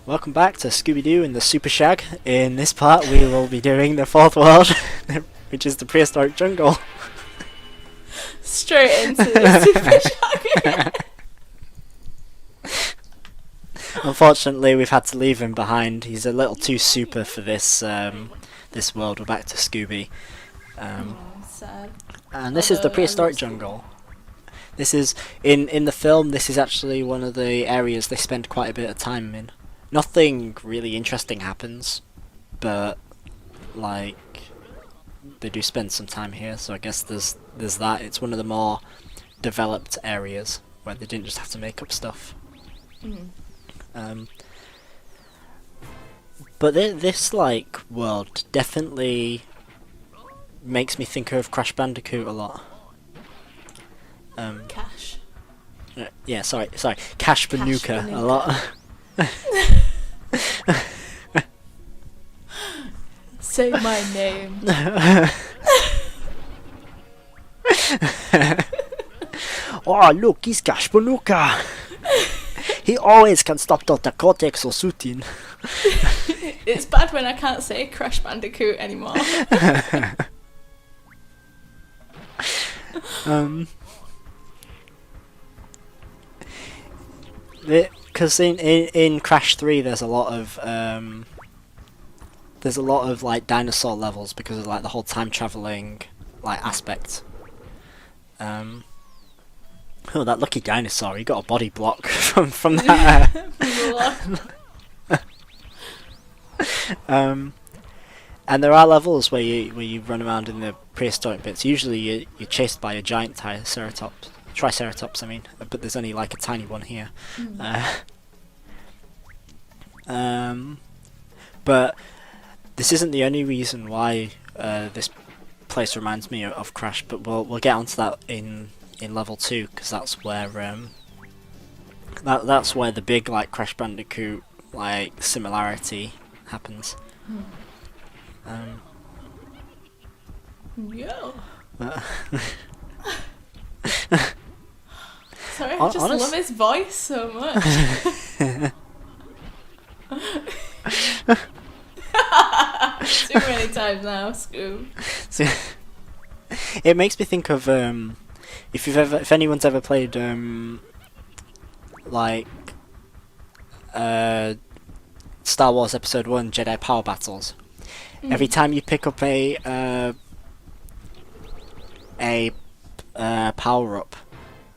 Welcome back to Scooby-Doo and the Super Shag. In this part we will be doing the fourth world, which is the prehistoric jungle. Straight into the Super Shag. Unfortunately we've had to leave him behind. He's a little too super for this this world. We're back to Scooby. Sad. And this is the prehistoric jungle. This is, in the film, this is actually one of the areas they spend quite a bit of time in. Nothing really interesting happens, but, like, they do spend some time here, so I guess there's that. It's one of the more developed areas where they didn't just have to make up stuff. But this, like, world definitely makes me think of Crash Bandicoot a lot. Cash. Yeah, sorry, Cash Banuka a lot. Say my name. Oh, look, he's Cash Banuka. He always can stop Dr. Cortex or Sutin. It's bad when I can't say Crash Bandicoot anymore. Because in Crash 3 there's a lot of like dinosaur levels because of like the whole time traveling like aspect. Oh, that lucky dinosaur! He got a body block from that. And there are levels where you run around in the prehistoric bits. Usually you're chased by a giant triceratops. I mean, but there's only like a tiny one here. But this isn't the only reason why this place reminds me of Crash. But we'll get onto that in level 2, because that's where that's where the big like Crash Bandicoot like similarity happens. Yo. Sorry, I just love his voice so much. Too many times now, Scoob. It makes me think of if anyone's ever played like Star Wars Episode 1 Jedi Power Battles. Every time you pick up a power up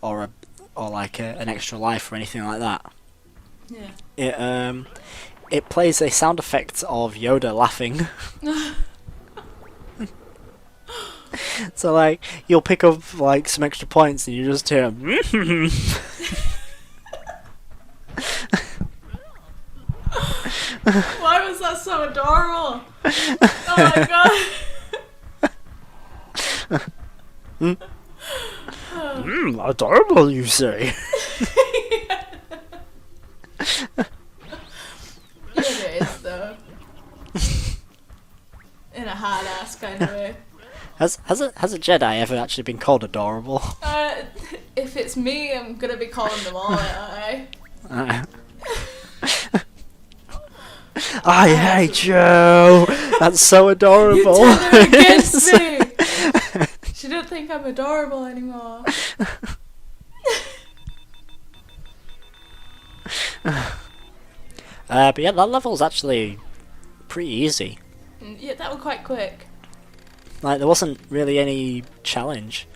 or like an extra life or anything like that, it plays a sound effect of Yoda laughing. So like you'll pick up like some extra points and you just hear Why was that so adorable? Oh my god. Adorable, you say? It is though. In a hard ass kind of way. Has a Jedi ever actually been called adorable? If it's me, I'm gonna be calling them all out, I hate you! That's so adorable! You turned her against me! She don't think I'm adorable anymore. But yeah, that level's actually pretty easy. Yeah, that was quite quick. Like, there wasn't really any challenge.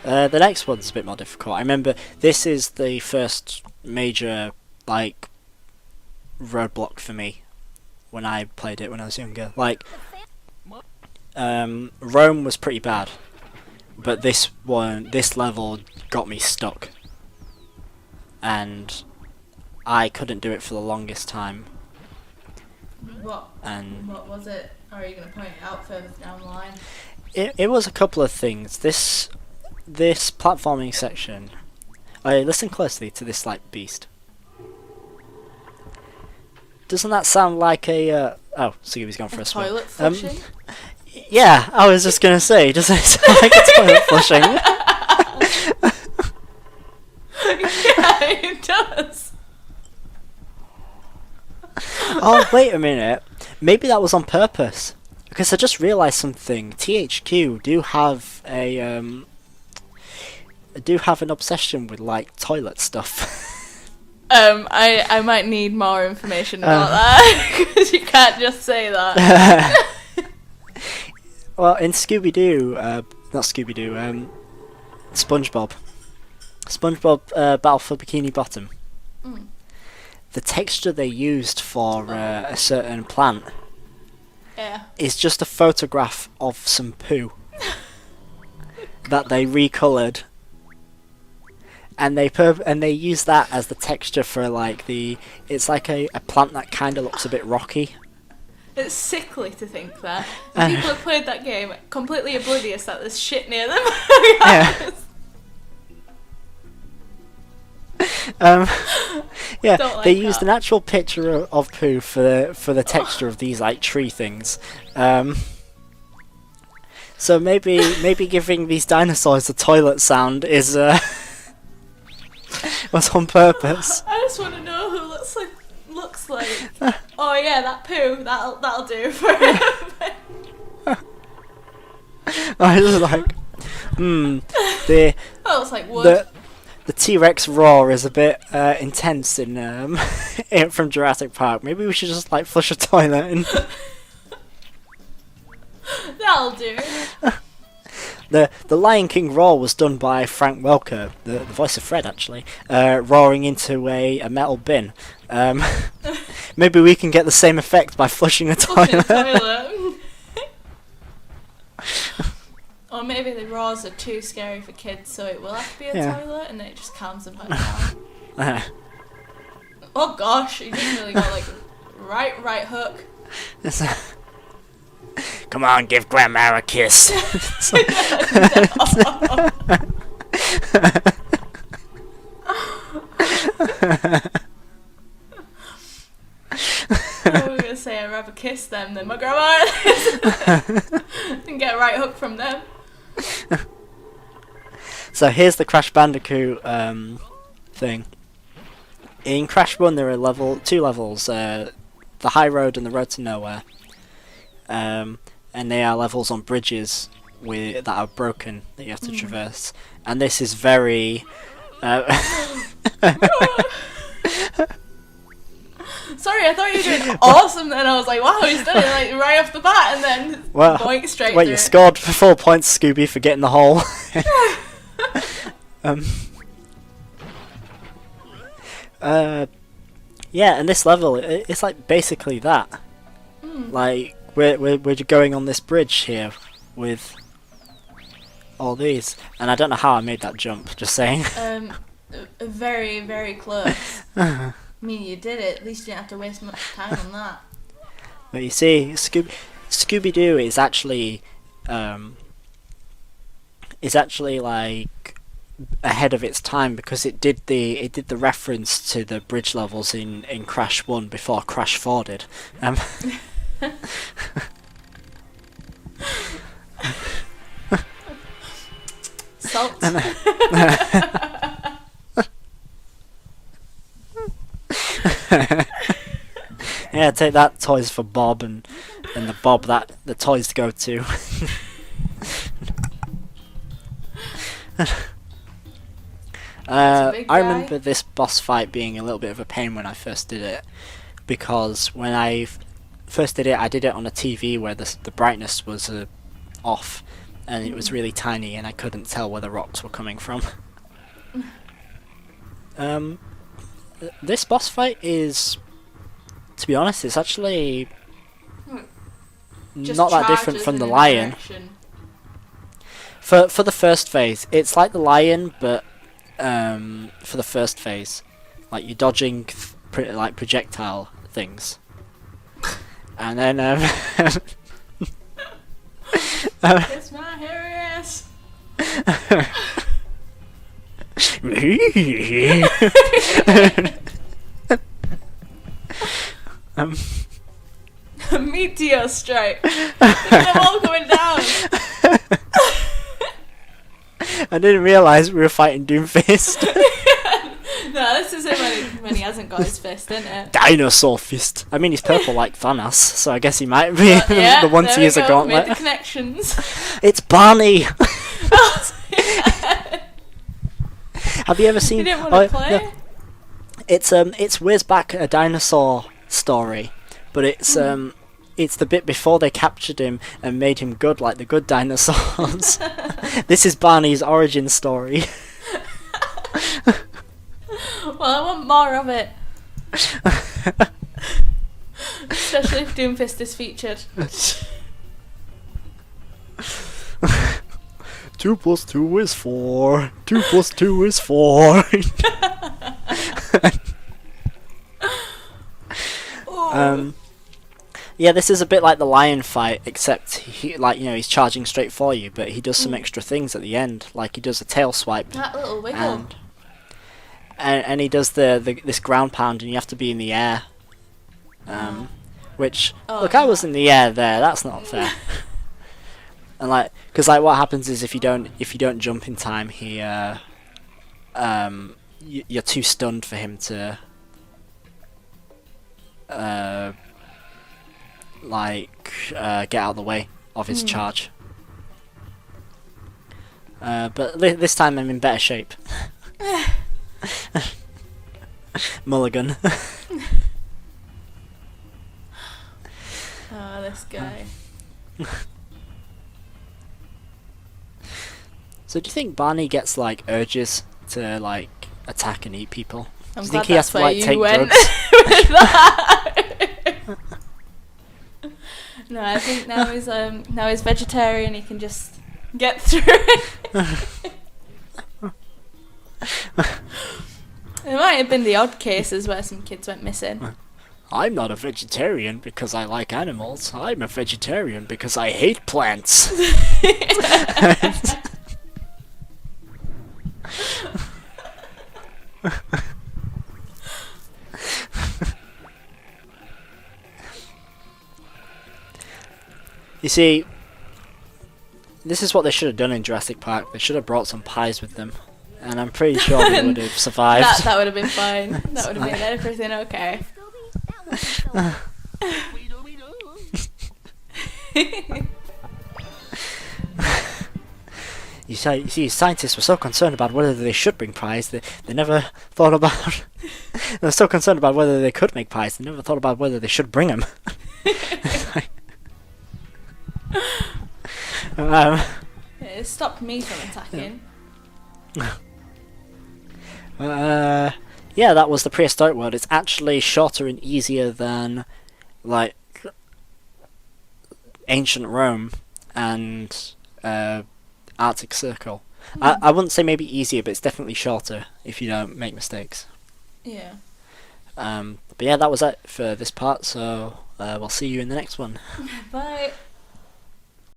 The next one's a bit more difficult. I remember this is the first major, like, roadblock for me when I played it when I was younger. Like, Rome was pretty bad, but this level got me stuck, and I couldn't do it for the longest time. What was it? Or are you going to point it out further down the line? It was a couple of things. This platforming section. Listen closely to this like beast. Doesn't that sound like a oh, Scooby's gone for a swim. Toilet flushing? Yeah, I was just gonna say, doesn't it sound like a toilet flushing? Yeah, it does. Oh, wait a minute. Maybe that was on purpose. Because I just realised something. THQ do have an obsession with like toilet stuff. I might need more information about that because you can't just say that. Well, in Scooby-Doo, not Scooby-Doo, SpongeBob Battle for Bikini Bottom. The texture they used for a certain plant is just a photograph of some poo that they recoloured, and they use that as the texture for like it's like a plant that kind of looks a bit rocky. It's sickly to think that people have played that game completely oblivious that there's shit near them. Yeah, they used an actual picture of poo for the texture of these like tree things. So maybe giving these dinosaurs a toilet sound is was on purpose. I just want to know who looks like. Oh yeah, that poo. That'll do for him. I was like, That looks like wood. The T-Rex roar is a bit intense in from Jurassic Park. Maybe we should just like flush a toilet and. That'll do. The Lion King roar was done by Frank Welker, the voice of Fred actually, roaring into a metal bin. Maybe we can get the same effect by flushing a toilet. Or maybe the roars are too scary for kids, so it will have to be a toilet, and then it just calms them back down. Oh gosh, you didn't really go like right hook. Come on, give Grandma a kiss. I was gonna say I'd rather kiss them than my grandma. And get a right hook from them. So here's the Crash Bandicoot thing. In Crash 1 there are two levels, the High Road and the Road to Nowhere. And they are levels on bridges that are broken that you have to traverse. And this is very... Sorry, I thought you were doing awesome then. I was like, wow, he's done it like right off the bat, and then boink straight Wait, through. you scored 4 points, Scooby, for getting the hole. Yeah, and this level, it's like basically that. Like, we're going on this bridge here with all these, and I don't know how I made that jump, just saying. Very, very close. I mean, you did it. At least you didn't have to waste much time on that. But you see, Scooby-Doo is actually like ahead of its time, because it did the reference to the bridge levels in Crash 1 before Crash 4 did. Salt. Yeah, take that, toys for Bob, and the Bob that the toys go to. I remember this boss fight being a little bit of a pain when I first did it, because when I first did it, I did it on a TV where the brightness was off, and it was really tiny, and I couldn't tell where the rocks were coming from. This boss fight is, to be honest, it's actually Just not that different charges from in the a lion. direction. For the first phase, it's like the lion, but for the first phase, like you're dodging like projectile things, and then Kiss my hairy ass. A meteor strike. Look at them all going down. I didn't realise we were fighting Doomfist. No, this is him when when he hasn't got his fist, isn't it? Dinosaur fist. I mean, he's purple like Thanos, so I guess he might be Yeah, the one to use a gauntlet. Made the connections. It's Barney. Have you ever seen? You didn't want to play? No. It's Where's Back, a dinosaur story, but it's the bit before they captured him and made him good like the good dinosaurs. This is Barney's origin story. Well, I want more of it. Especially if Doomfist is featured. 2 + 2 is 4. 2 + 2 is 4. Yeah, this is a bit like the lion fight, except he's charging straight for you, but he does some extra things at the end, like he does a tail swipe. That little wiggle. And he does this ground pound, and you have to be in the air. Which look, I was in the air there. That's not fair. And because what happens is if you don't jump in time, you're too stunned for him to get out of the way of his charge. But this time I'm in better shape. Mulligan. Oh, this guy. So do you think Barney gets urges to attack and eat people? I'm do you glad think he has that's where to you take went drugs? with that. No, I think now he's vegetarian. He can just get through it. There might have been the odd cases where some kids went missing. I'm not a vegetarian because I like animals. I'm a vegetarian because I hate plants. You see, this is what they should have done in Jurassic Park. They should have brought some pies with them, and I'm pretty sure they would have survived. That would have been fine. That would have made everything okay. You see, scientists were so concerned about whether they should bring pies, they never thought about... They were so concerned about whether they could make pies, they never thought about whether they should bring them. It stopped me from attacking. Yeah, that was the prehistoric world. It's actually shorter and easier than, ancient Rome and Arctic Circle. I wouldn't say maybe easier, but it's definitely shorter if you don't make mistakes. Yeah. But yeah, that was it for this part, so we'll see you in the next one. Bye.